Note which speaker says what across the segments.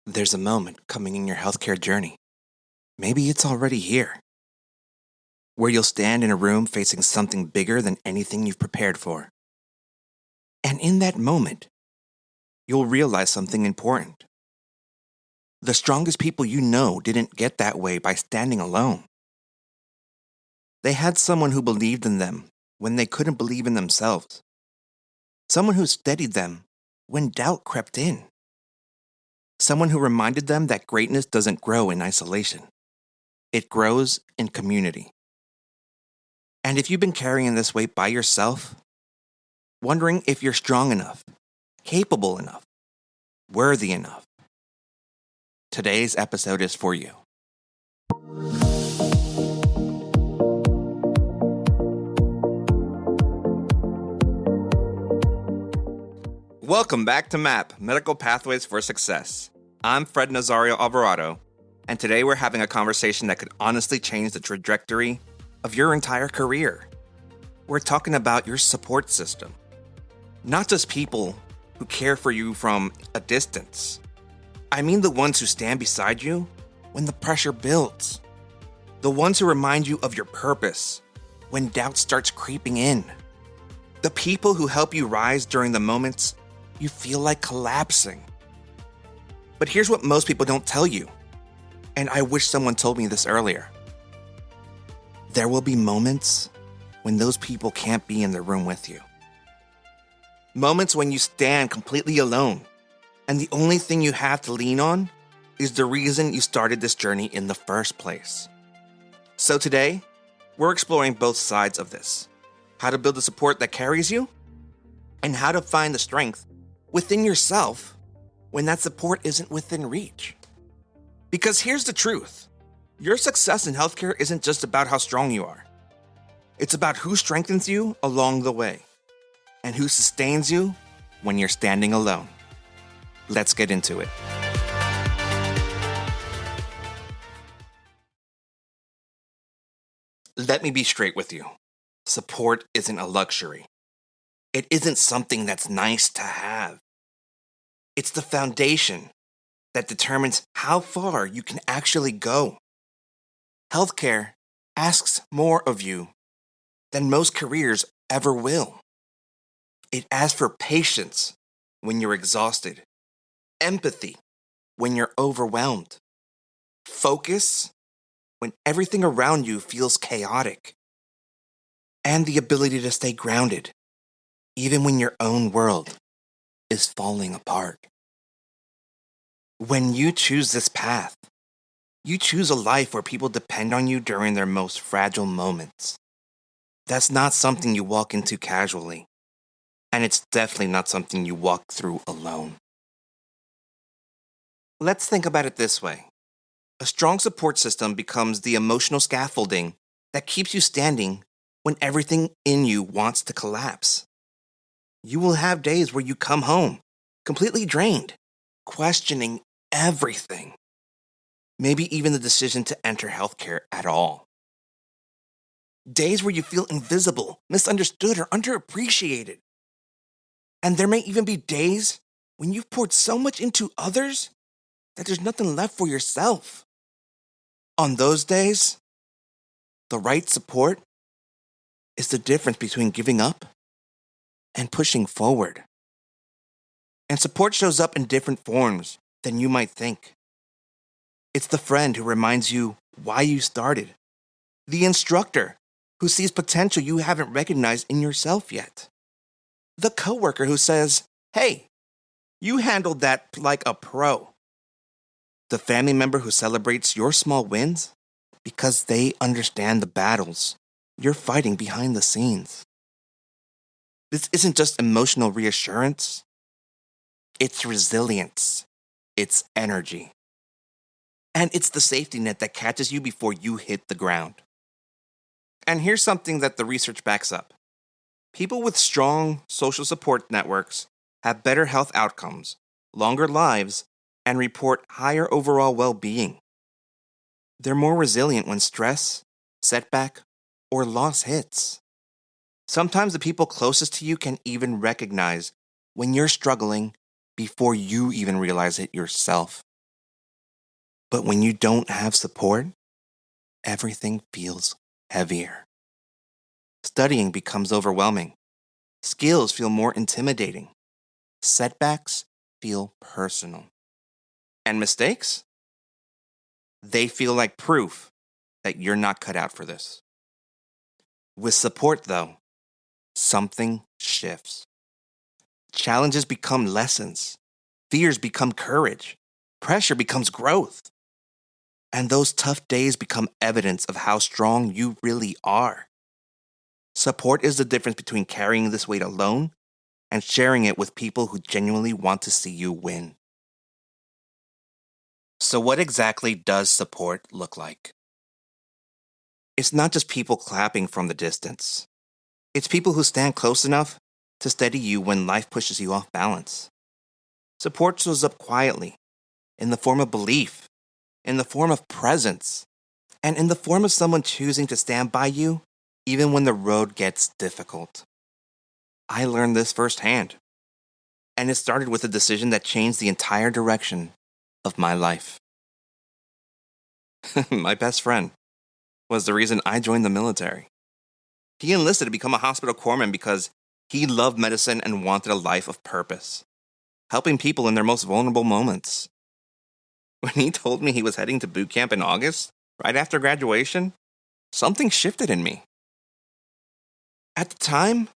Speaker 1: There's a moment coming in your healthcare journey. Maybe it's already here, where you'll stand in a room facing something bigger than anything you've prepared for. And in that moment, you'll realize something important. The strongest people you know didn't get that way by standing alone. They had someone who believed in them when they couldn't believe in themselves. Someone who steadied them when doubt crept in. Someone who reminded them that greatness doesn't grow in isolation. It grows in community. And if you've been carrying this weight by yourself, wondering if you're strong enough, capable enough, worthy enough, today's episode is for you. Welcome back to MAP, Medical Pathways for Success. I'm Fred Nazario-Alvarado, and today we're having a conversation that could honestly change the trajectory of your entire career. We're talking about your support system, not just people who care for you from a distance. I mean the ones who stand beside you when the pressure builds, the ones who remind you of your purpose when doubt starts creeping in, the people who help you rise during the moments you feel like collapsing. But here's what most people don't tell you, and I wish someone told me this earlier. There will be moments when those people can't be in the room with you. Moments when you stand completely alone, and the only thing you have to lean on is the reason you started this journey in the first place. So today, we're exploring both sides of this. How to build a support that carries you, and how to find the strength within yourself when that support isn't within reach. Because here's the truth. Your success in healthcare isn't just about how strong you are. It's about who strengthens you along the way and who sustains you when you're standing alone. Let's get into it. Let me be straight with you. Support isn't a luxury. It isn't something that's nice to have. It's the foundation that determines how far you can actually go. Healthcare asks more of you than most careers ever will. It asks for patience when you're exhausted, empathy when you're overwhelmed, focus when everything around you feels chaotic, and the ability to stay grounded even when your own world is falling apart. When you choose this path, you choose a life where people depend on you during their most fragile moments. That's not something you walk into casually, and it's definitely not something you walk through alone. Let's think about it this way. A strong support system becomes the emotional scaffolding that keeps you standing when everything in you wants to collapse. You will have days where you come home completely drained, questioning everything. Maybe even the decision to enter healthcare at all. Days where you feel invisible, misunderstood, or underappreciated. And there may even be days when you've poured so much into others that there's nothing left for yourself. On those days, the right support is the difference between giving up and pushing forward. And support shows up in different forms than you might think. It's the friend who reminds you why you started. The instructor who sees potential you haven't recognized in yourself yet. The coworker who says, "Hey, you handled that like a pro." The family member who celebrates your small wins because they understand the battles you're fighting behind the scenes. This isn't just emotional reassurance. It's resilience. It's energy. And it's the safety net that catches you before you hit the ground. And here's something that the research backs up. People with strong social support networks have better health outcomes, longer lives, and report higher overall well-being. They're more resilient when stress, setback, or loss hits. Sometimes the people closest to you can even recognize when you're struggling before you even realize it yourself. But when you don't have support, everything feels heavier. Studying becomes overwhelming. Skills feel more intimidating. Setbacks feel personal. And mistakes? They feel like proof that you're not cut out for this. With support, though, something shifts. Challenges become lessons. Fears become courage. Pressure becomes growth. And those tough days become evidence of how strong you really are. Support is the difference between carrying this weight alone and sharing it with people who genuinely want to see you win. So, what exactly does support look like? It's not just people clapping from the distance. It's people who stand close enough to steady you when life pushes you off balance. Support shows up quietly, in the form of belief, in the form of presence, and in the form of someone choosing to stand by you even when the road gets difficult. I learned this firsthand, and it started with a decision that changed the entire direction of my life. My best friend was the reason I joined the military. He enlisted to become a hospital corpsman because he loved medicine and wanted a life of purpose, helping people in their most vulnerable moments. When he told me he was heading to boot camp in August, right after graduation, something shifted in me. At the time,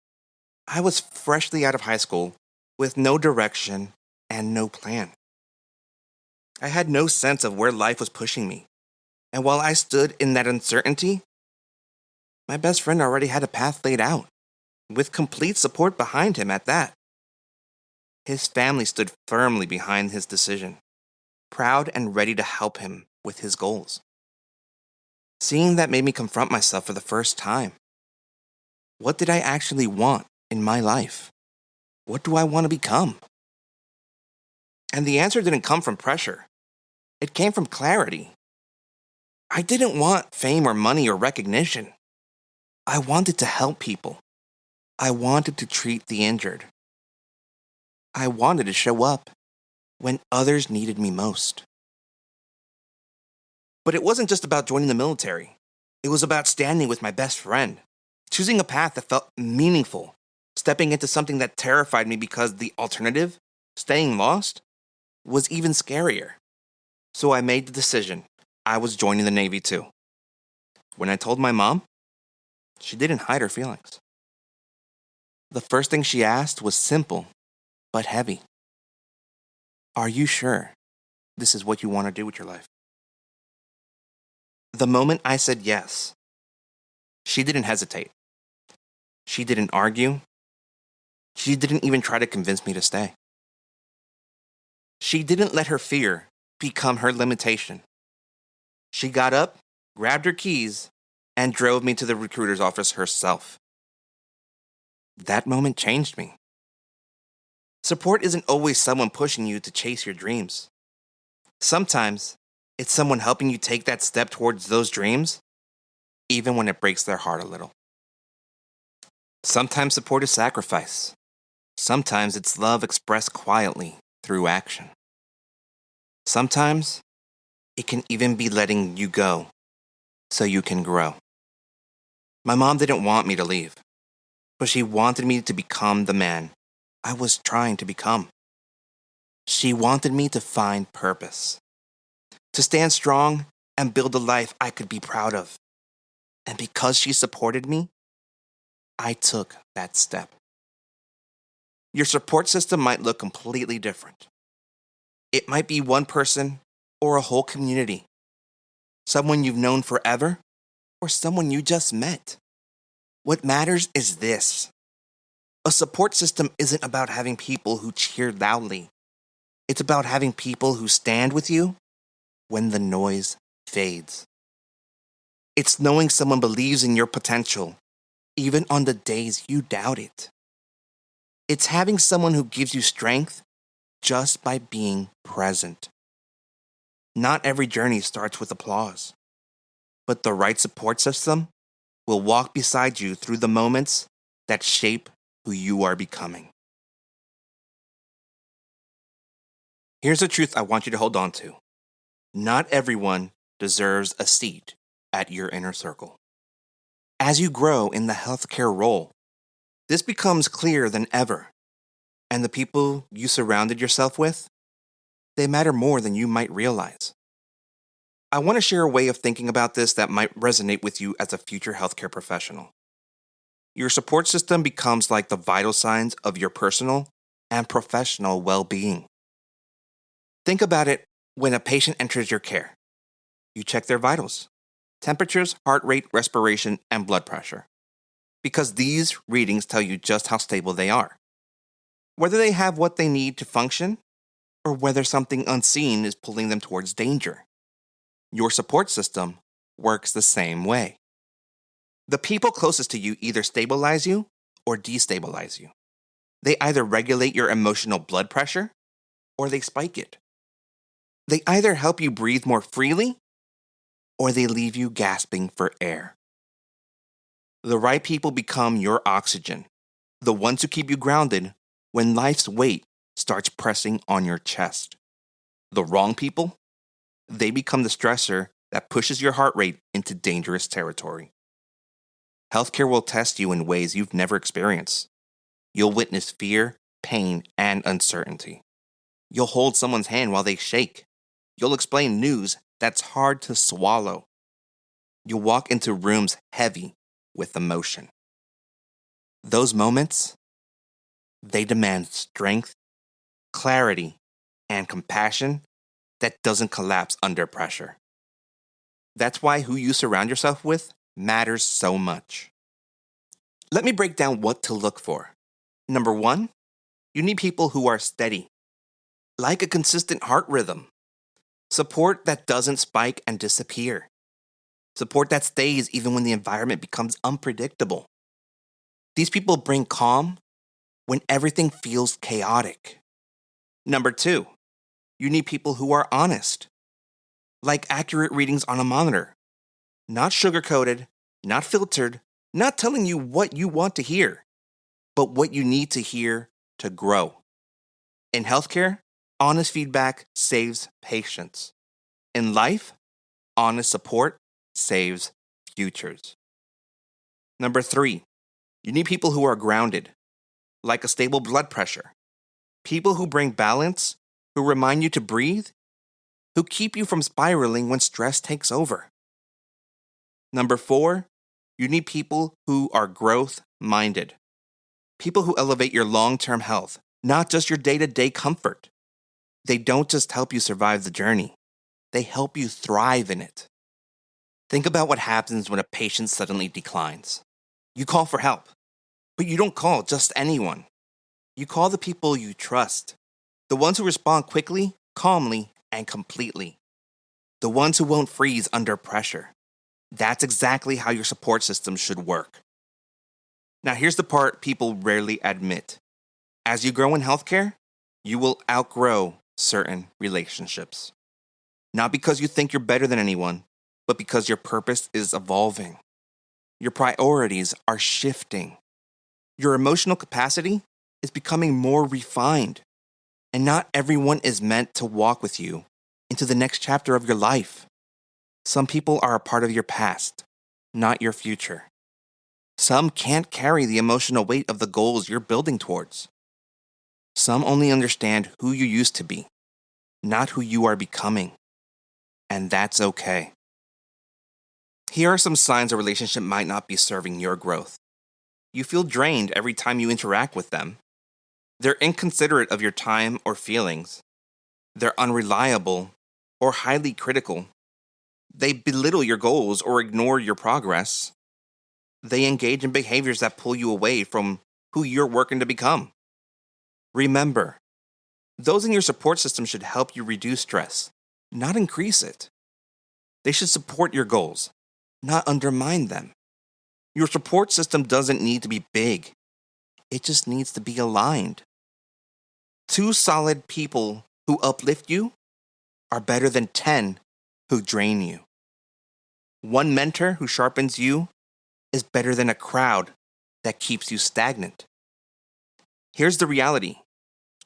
Speaker 1: I was freshly out of high school with no direction and no plan. I had no sense of where life was pushing me. And while I stood in that uncertainty, my best friend already had a path laid out, with complete support behind him at that. His family stood firmly behind his decision, proud and ready to help him with his goals. Seeing that made me confront myself for the first time. What did I actually want in my life? What do I want to become? And the answer didn't come from pressure. It came from clarity. I didn't want fame or money or recognition. I wanted to help people. I wanted to treat the injured. I wanted to show up when others needed me most. But it wasn't just about joining the military. It was about standing with my best friend, choosing a path that felt meaningful, stepping into something that terrified me because the alternative, staying lost, was even scarier. So I made the decision. I was joining the Navy too. When I told my mom, she didn't hide her feelings. The first thing she asked was simple, but heavy. Are you sure this is what you want to do with your life? The moment I said yes, she didn't hesitate. She didn't argue. She didn't even try to convince me to stay. She didn't let her fear become her limitation. She got up, grabbed her keys, and drove me to the recruiter's office herself. That moment changed me. Support isn't always someone pushing you to chase your dreams. Sometimes it's someone helping you take that step towards those dreams, even when it breaks their heart a little. Sometimes support is sacrifice. Sometimes it's love expressed quietly through action. Sometimes it can even be letting you go so you can grow. My mom didn't want me to leave, but she wanted me to become the man I was trying to become. She wanted me to find purpose, to stand strong and build a life I could be proud of. And because she supported me, I took that step. Your support system might look completely different. It might be one person or a whole community, someone you've known forever or someone you just met. What matters is this. A support system isn't about having people who cheer loudly. It's about having people who stand with you when the noise fades. It's knowing someone believes in your potential, even on the days you doubt it. It's having someone who gives you strength just by being present. Not every journey starts with applause, but the right support system will walk beside you through the moments that shape who you are becoming. Here's a truth I want you to hold on to. Not everyone deserves a seat at your inner circle. As you grow in the healthcare role, this becomes clearer than ever, and the people you surrounded yourself with, they matter more than you might realize. I want to share a way of thinking about this that might resonate with you as a future healthcare professional. Your support system becomes like the vital signs of your personal and professional well-being. Think about it when a patient enters your care. You check their vitals: temperatures, heart rate, respiration, and blood pressure, because these readings tell you just how stable they are, whether they have what they need to function, or whether something unseen is pulling them towards danger. Your support system works the same way. The people closest to you either stabilize you or destabilize you. They either regulate your emotional blood pressure or they spike it. They either help you breathe more freely or they leave you gasping for air. The right people become your oxygen, the ones who keep you grounded when life's weight starts pressing on your chest. The wrong people, they become the stressor that pushes your heart rate into dangerous territory. Healthcare will test you in ways you've never experienced. You'll witness fear, pain, and uncertainty. You'll hold someone's hand while they shake. You'll explain news that's hard to swallow. You'll walk into rooms heavy with emotion. Those moments, they demand strength, clarity, and compassion that doesn't collapse under pressure. That's why who you surround yourself with matters so much. Let me break down what to look for. Number one, you need people who are steady, like a consistent heart rhythm. Support that doesn't spike and disappear. Support that stays even when the environment becomes unpredictable. These people bring calm when everything feels chaotic. Number two, you need people who are honest, like accurate readings on a monitor. Not sugar-coated, not filtered, not telling you what you want to hear, but what you need to hear to grow. In healthcare, honest feedback saves patients. In life, honest support saves futures. Number three, you need people who are grounded, like a stable blood pressure. People who bring balance, who remind you to breathe, who keep you from spiraling when stress takes over. Number four, you need people who are growth-minded. People who elevate your long-term health, not just your day-to-day comfort. They don't just help you survive the journey. They help you thrive in it. Think about what happens when a patient suddenly declines. You call for help, but you don't call just anyone. You call the people you trust, the ones who respond quickly, calmly, and completely. The ones who won't freeze under pressure. That's exactly how your support system should work. Now here's the part people rarely admit. As you grow in healthcare, you will outgrow certain relationships. Not because you think you're better than anyone, but because your purpose is evolving. Your priorities are shifting. Your emotional capacity is becoming more refined. And not everyone is meant to walk with you into the next chapter of your life. Some people are a part of your past, not your future. Some can't carry the emotional weight of the goals you're building towards. Some only understand who you used to be, not who you are becoming. And that's okay. Here are some signs a relationship might not be serving your growth. You feel drained every time you interact with them. They're inconsiderate of your time or feelings. They're unreliable or highly critical. They belittle your goals or ignore your progress. They engage in behaviors that pull you away from who you're working to become. Remember, those in your support system should help you reduce stress, not increase it. They should support your goals, not undermine them. Your support system doesn't need to be big. It just needs to be aligned. Two solid people who uplift you are better than 10 who drain you. One mentor who sharpens you is better than a crowd that keeps you stagnant. Here's the reality.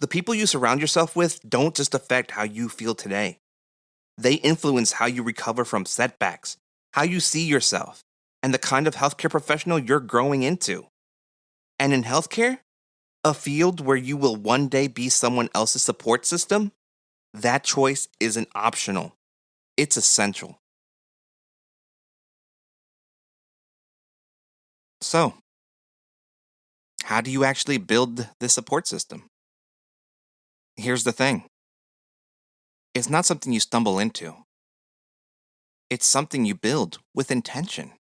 Speaker 1: The people you surround yourself with don't just affect how you feel today. They influence how you recover from setbacks, how you see yourself, and the kind of healthcare professional you're growing into. And in healthcare, a field where you will one day be someone else's support system, that choice isn't optional. It's essential. So, how do you actually build this support system? Here's the thing, it's not something you stumble into, it's something you build with intention.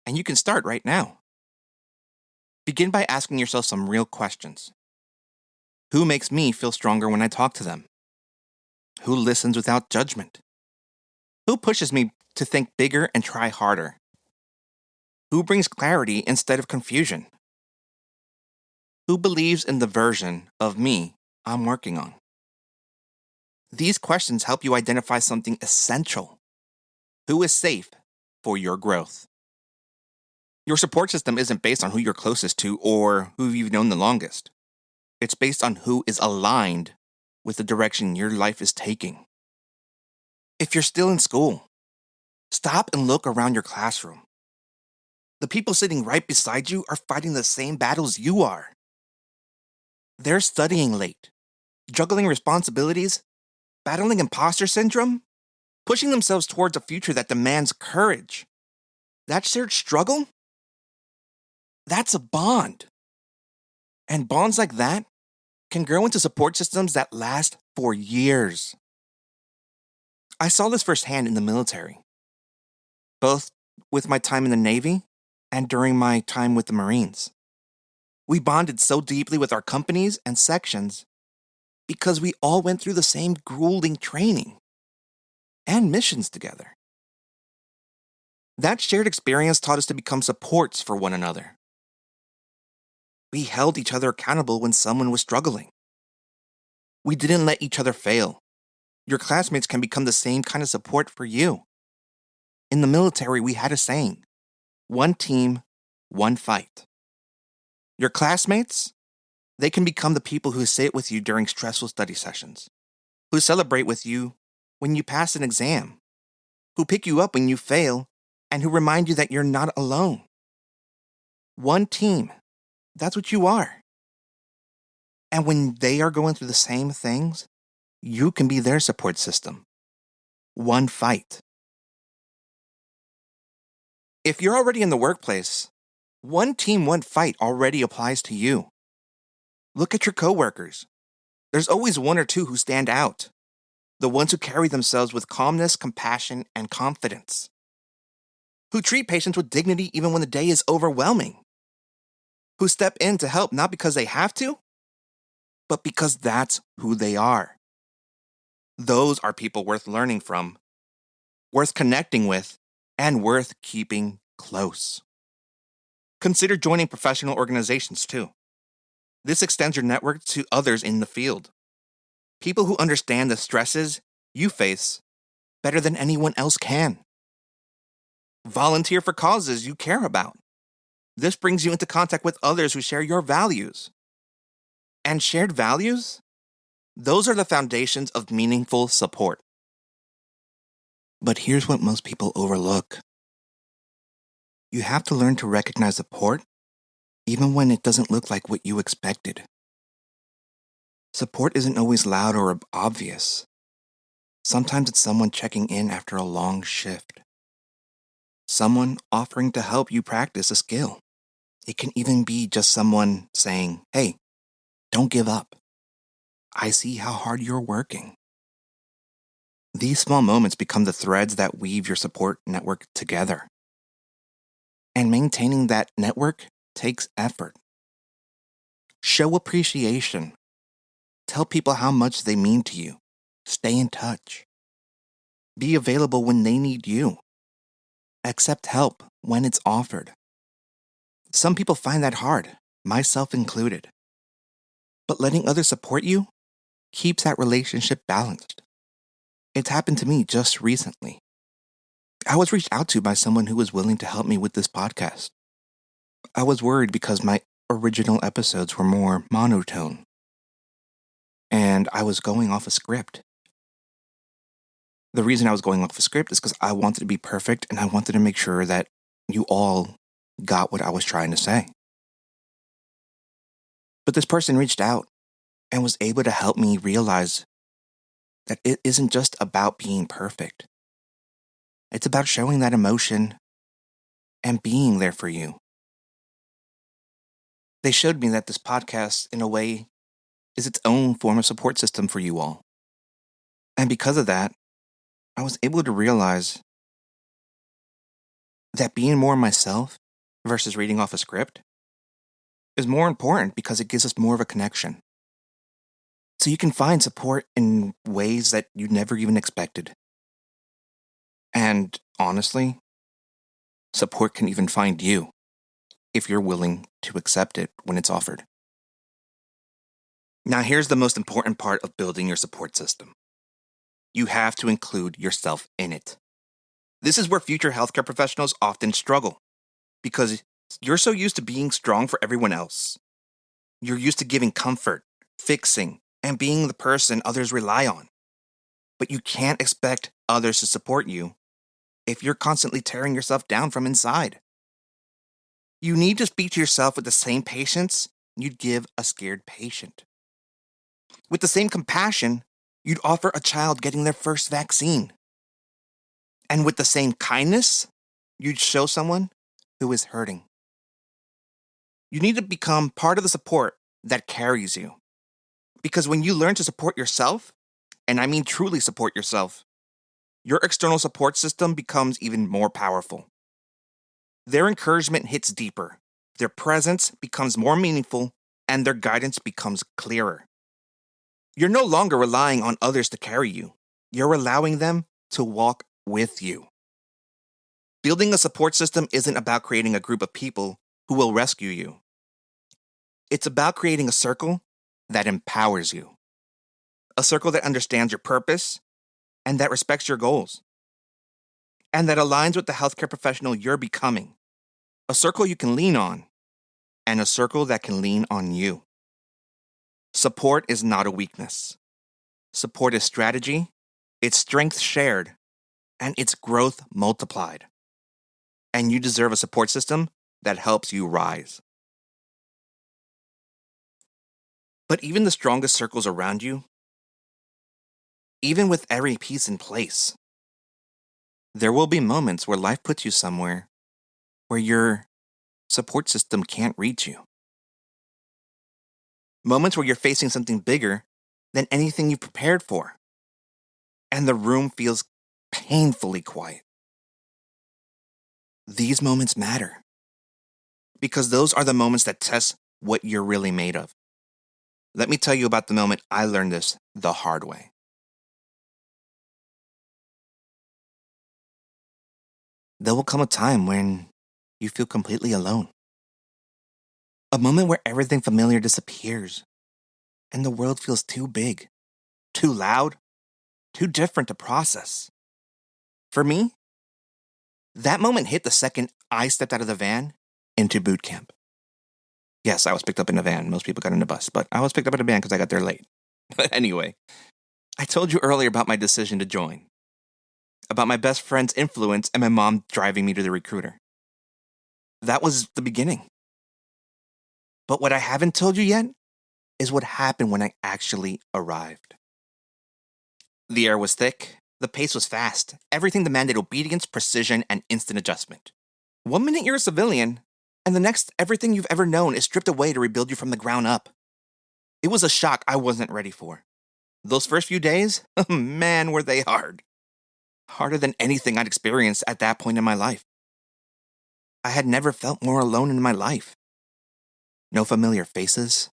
Speaker 1: And you can start right now. Begin by asking yourself some real questions. Who makes me feel stronger when I talk to them? Who listens without judgment? Who pushes me to think bigger and try harder? Who brings clarity instead of confusion? Who believes in the version of me I'm working on? These questions help you identify something essential. Who is safe for your growth? Your support system isn't based on who you're closest to or who you've known the longest. It's based on who is aligned with the direction your life is taking. If you're still in school, stop and look around your classroom. The people sitting right beside you are fighting the same battles you are. They're studying late, juggling responsibilities, battling imposter syndrome, pushing themselves towards a future that demands courage. That shared struggle? That's a bond. And bonds like that can grow into support systems that last for years. I saw this firsthand in the military, both with my time in the Navy and during my time with the Marines. We bonded so deeply with our companies and sections because we all went through the same grueling training and missions together. That shared experience taught us to become supports for one another. We held each other accountable when someone was struggling. We didn't let each other fail. Your classmates can become the same kind of support for you. In the military, we had a saying, one team, one fight. Your classmates, they can become the people who sit with you during stressful study sessions, who celebrate with you when you pass an exam, who pick you up when you fail, and who remind you that you're not alone. One team, that's what you are. And when they are going through the same things, you can be their support system. One fight. If you're already in the workplace, one team, one fight already applies to you. Look at your coworkers. There's always one or two who stand out. The ones who carry themselves with calmness, compassion, and confidence. Who treat patients with dignity even when the day is overwhelming. Who step in to help not because they have to, but because that's who they are. Those are people worth learning from, worth connecting with, and worth keeping close. Consider joining professional organizations too. This extends your network to others in the field. People who understand the stresses you face better than anyone else can. Volunteer for causes you care about. This brings you into contact with others who share your values. And shared values? Those are the foundations of meaningful support. But here's what most people overlook. You have to learn to recognize support even when it doesn't look like what you expected. Support isn't always loud or obvious. Sometimes it's someone checking in after a long shift. Someone offering to help you practice a skill. It can even be just someone saying, "Hey, don't give up. I see how hard you're working." These small moments become the threads that weave your support network together. And maintaining that network takes effort. Show appreciation. Tell people how much they mean to you. Stay in touch. Be available when they need you. Accept help when it's offered. Some people find that hard, myself included. But letting others support you keeps that relationship balanced. It's happened to me just recently. I was reached out to by someone who was willing to help me with this podcast. I was worried because my original episodes were more monotone, and I was going off a script. The reason I was going off a script is because I wanted to be perfect and I wanted to make sure that you all got what I was trying to say. But this person reached out and was able to help me realize that it isn't just about being perfect. It's about showing that emotion and being there for you. They showed me that this podcast, in a way, is its own form of support system for you all. And because of that, I was able to realize that being more myself versus reading off a script is more important because it gives us more of a connection. So you can find support in ways that you never even expected. And honestly, support can even find you if you're willing to accept it when it's offered. Now, here's the most important part of building your support system. You have to include yourself in it. This is where future healthcare professionals often struggle because you're so used to being strong for everyone else. You're used to giving comfort, fixing, and being the person others rely on. But you can't expect others to support you if you're constantly tearing yourself down from inside. You need to speak to yourself with the same patience you'd give a scared patient. With the same compassion you'd offer a child getting their first vaccine. And with the same kindness you'd show someone who is hurting. You need to become part of the support that carries you. Because when you learn to support yourself, and I mean truly support yourself, your external support system becomes even more powerful. Their encouragement hits deeper, their presence becomes more meaningful, and their guidance becomes clearer. You're no longer relying on others to carry you. You're allowing them to walk with you. Building a support system isn't about creating a group of people who will rescue you. It's about creating a circle that empowers you. A circle that understands your purpose and that respects your goals. And that aligns with the healthcare professional you're becoming. A circle you can lean on and a circle that can lean on you. Support is not a weakness. Support is strategy, it's strength shared, and it's growth multiplied. And you deserve a support system that helps you rise. But even the strongest circles around you, even with every piece in place, there will be moments where life puts you somewhere where your support system can't reach you. Moments where you're facing something bigger than anything you've prepared for. And the room feels painfully quiet. These moments matter. Because those are the moments that test what you're really made of. Let me tell you about the moment I learned this the hard way. There will come a time when you feel completely alone. A moment where everything familiar disappears and the world feels too big, too loud, too different to process. For me, that moment hit the second I stepped out of the van into boot camp. Yes, I was picked up in a van. Most people got in a bus, but I was picked up in a van because I got there late. But anyway, I told you earlier about my decision to join, about my best friend's influence and my mom driving me to the recruiter. That was the beginning. But what I haven't told you yet is what happened when I actually arrived. The air was thick, the pace was fast, everything demanded obedience, precision, and instant adjustment. 1 minute you're a civilian, and the next everything you've ever known is stripped away to rebuild you from the ground up. It was a shock I wasn't ready for. Those first few days, man, were they hard. Harder than anything I'd experienced at that point in my life. I had never felt more alone in my life. No familiar faces.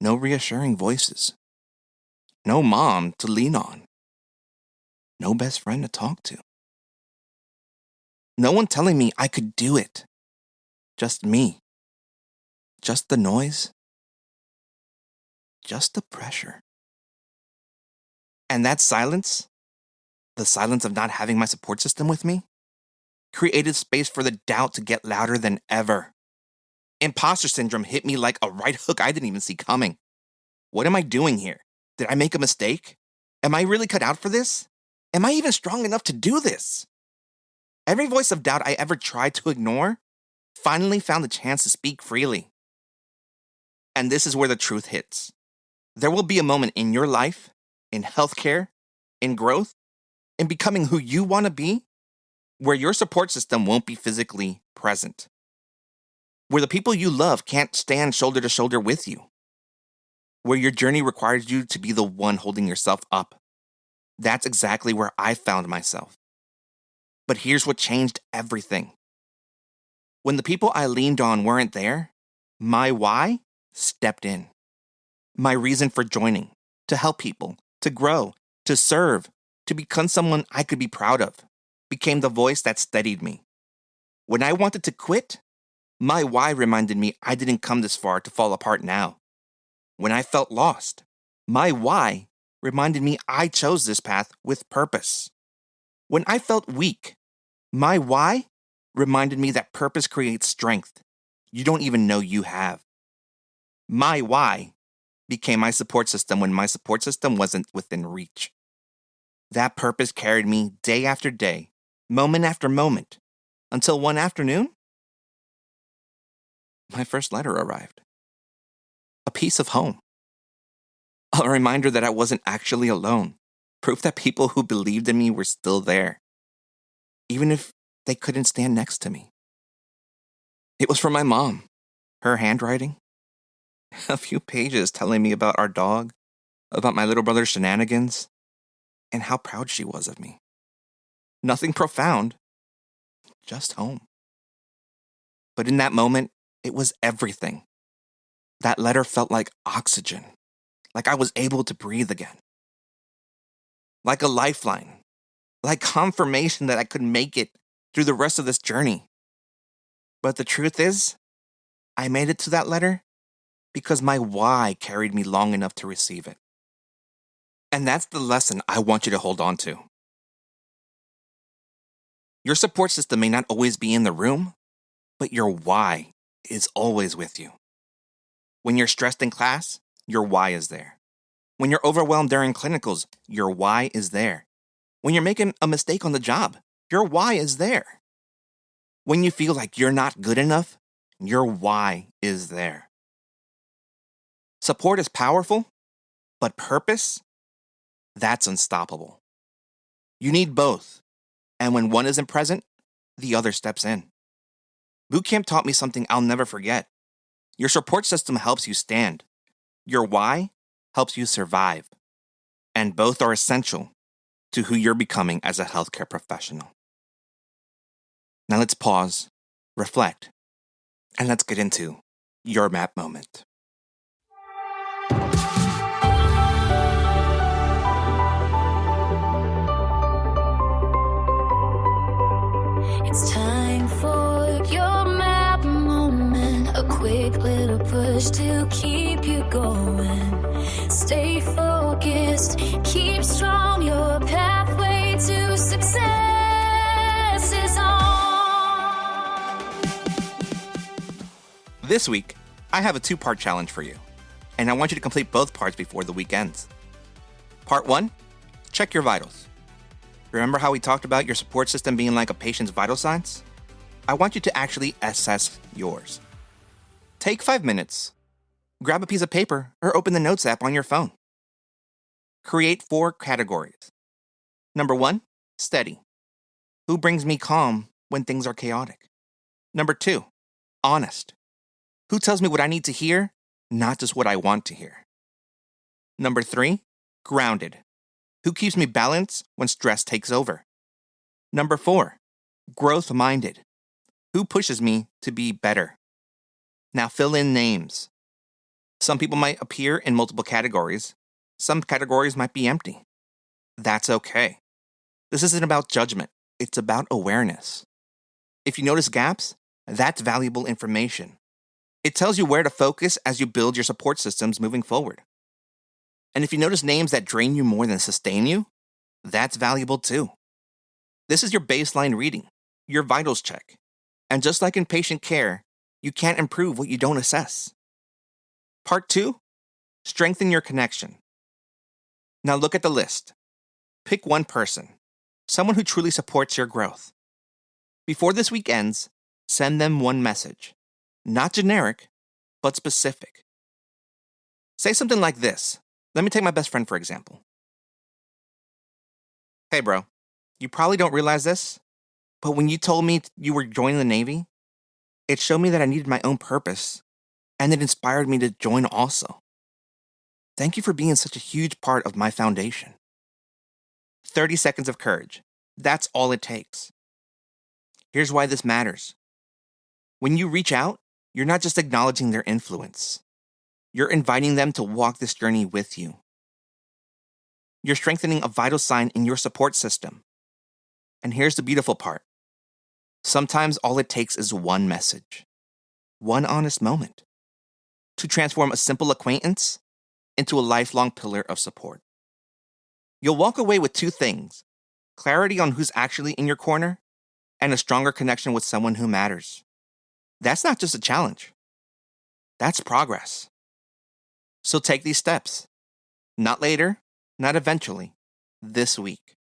Speaker 1: No reassuring voices. No mom to lean on. No best friend to talk to. No one telling me I could do it. Just me. Just the noise. Just the pressure. And that silence, the silence of not having my support system with me, created space for the doubt to get louder than ever. Imposter syndrome hit me like a right hook I didn't even see coming. What am I doing here? Did I make a mistake? Am I really cut out for this? Am I even strong enough to do this? Every voice of doubt I ever tried to ignore finally found the chance to speak freely. And this is where the truth hits. There will be a moment in your life, in healthcare, in growth, in becoming who you want to be, where your support system won't be physically present. Where the people you love can't stand shoulder to shoulder with you. Where your journey requires you to be the one holding yourself up. That's exactly where I found myself. But here's what changed everything. When the people I leaned on weren't there, my why stepped in. My reason for joining, to help people, to grow, to serve, to become someone I could be proud of, became the voice that steadied me. When I wanted to quit, my why reminded me I didn't come this far to fall apart now. When I felt lost, my why reminded me I chose this path with purpose. When I felt weak, my why reminded me that purpose creates strength you don't even know you have. My why became my support system when my support system wasn't within reach. That purpose carried me day after day, moment after moment, until one afternoon, my first letter arrived. A piece of home. A reminder that I wasn't actually alone. Proof that people who believed in me were still there, even if they couldn't stand next to me. It was from my mom, her handwriting, a few pages telling me about our dog, about my little brother's shenanigans, and how proud she was of me. Nothing profound, just home. But in that moment, it was everything. That letter felt like oxygen, like I was able to breathe again. Like a lifeline, like confirmation that I could make it through the rest of this journey. But the truth is, I made it to that letter because my why carried me long enough to receive it. And that's the lesson I want you to hold on to. Your support system may not always be in the room, but your why is always with you. When you're stressed in class, your why is there. When you're overwhelmed during clinicals, your why is there. When you're making a mistake on the job, your why is there. When you feel like you're not good enough, your why is there. Support is powerful, but purpose, that's unstoppable. You need both, and when one isn't present, the other steps in. Bootcamp taught me something I'll never forget. Your support system helps you stand. Your why helps you survive. And both are essential to who you're becoming as a healthcare professional. Now let's pause, reflect, and let's get into your map moment.
Speaker 2: It's time for your map moment. A quick little push to keep you going. Stay focused, keep strong. Your pathway to success is on.
Speaker 1: This week, I have a 2-part challenge for you, and I want you to complete both parts before the week ends. Part 1, check your vitals. Remember how we talked about your support system being like a patient's vital signs? I want you to actually assess yours. Take 5 minutes. Grab a piece of paper or open the Notes app on your phone. Create 4 categories. Number 1, steady. Who brings me calm when things are chaotic? Number 2, honest. Who tells me what I need to hear, not just what I want to hear? Number 3, grounded. Who keeps me balanced when stress takes over? Number 4, growth-minded. Who pushes me to be better? Now fill in names. Some people might appear in multiple categories. Some categories might be empty. That's okay. This isn't about judgment. It's about awareness. If you notice gaps, that's valuable information. It tells you where to focus as you build your support systems moving forward. And if you notice names that drain you more than sustain you, that's valuable too. This is your baseline reading, your vitals check. And just like in patient care, you can't improve what you don't assess. Part 2, strengthen your connection. Now look at the list. Pick one person, someone who truly supports your growth. Before this week ends, send them one message. Not generic, but specific. Say something like this. Let me take my best friend for example. Hey bro, you probably don't realize this, but when you told me you were joining the Navy, it showed me that I needed my own purpose, and it inspired me to join also. Thank you for being such a huge part of my foundation. 30 seconds of courage. That's all it takes. Here's why this matters. When you reach out, you're not just acknowledging their influence. You're inviting them to walk this journey with you. You're strengthening a vital sign in your support system. And here's the beautiful part. Sometimes all it takes is one message, one honest moment, to transform a simple acquaintance into a lifelong pillar of support. You'll walk away with two things: clarity on who's actually in your corner and a stronger connection with someone who matters. That's not just a challenge. That's progress. So take these steps. Not later, not eventually, this week.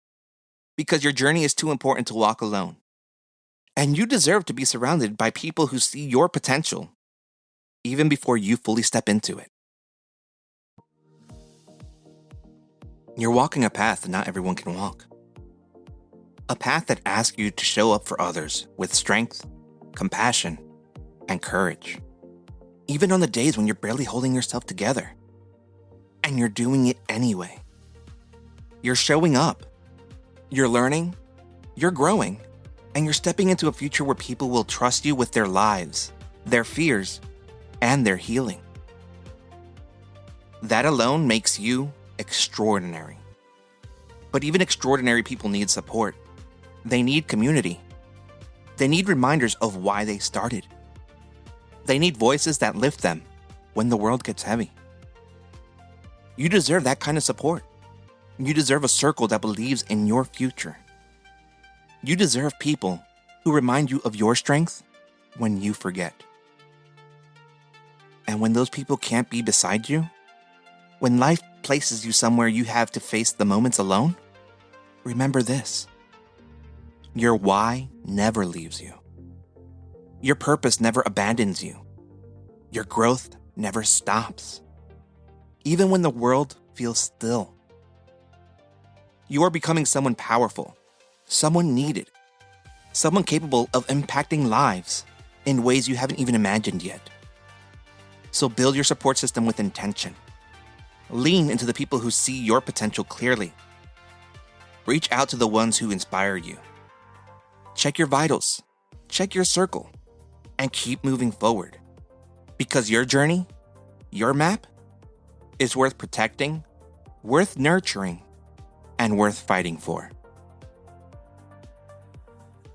Speaker 1: Because your journey is too important to walk alone. And you deserve to be surrounded by people who see your potential, even before you fully step into it. You're walking a path that not everyone can walk. A path that asks you to show up for others with strength, compassion, and courage. Even on the days when you're barely holding yourself together. And you're doing it anyway. You're showing up. You're learning. You're growing. And you're stepping into a future where people will trust you with their lives, their fears, and their healing. That alone makes you extraordinary. But even extraordinary people need support. They need community. They need reminders of why they started. They need voices that lift them when the world gets heavy. You deserve that kind of support. You deserve a circle that believes in your future. You deserve people who remind you of your strength when you forget. And when those people can't be beside you, when life places you somewhere you have to face the moments alone, remember this. Your why never leaves you. Your purpose never abandons you. Your growth never stops. Even when the world feels still. You are becoming someone powerful, someone needed, someone capable of impacting lives in ways you haven't even imagined yet. So build your support system with intention. Lean into the people who see your potential clearly. Reach out to the ones who inspire you. Check your vitals, check your circle, and keep moving forward. Because your journey, your map, is worth protecting, worth nurturing, and worth fighting for.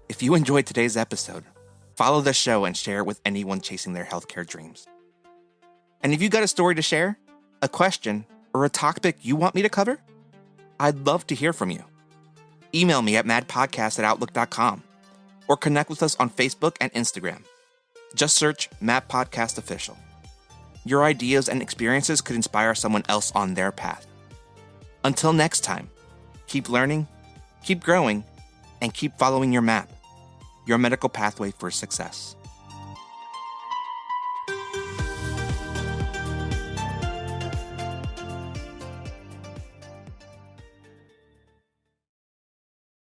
Speaker 1: If you enjoyed today's episode, follow the show and share it with anyone chasing their healthcare dreams. And if you got a story to share, a question, or a topic you want me to cover, I'd love to hear from you. Email me at madpodcast@outlook.com or connect with us on Facebook and Instagram. Just search Mad Podcast Official. Your ideas and experiences could inspire someone else on their path. Until next time, keep learning, keep growing, and keep following your map, your medical pathway for success.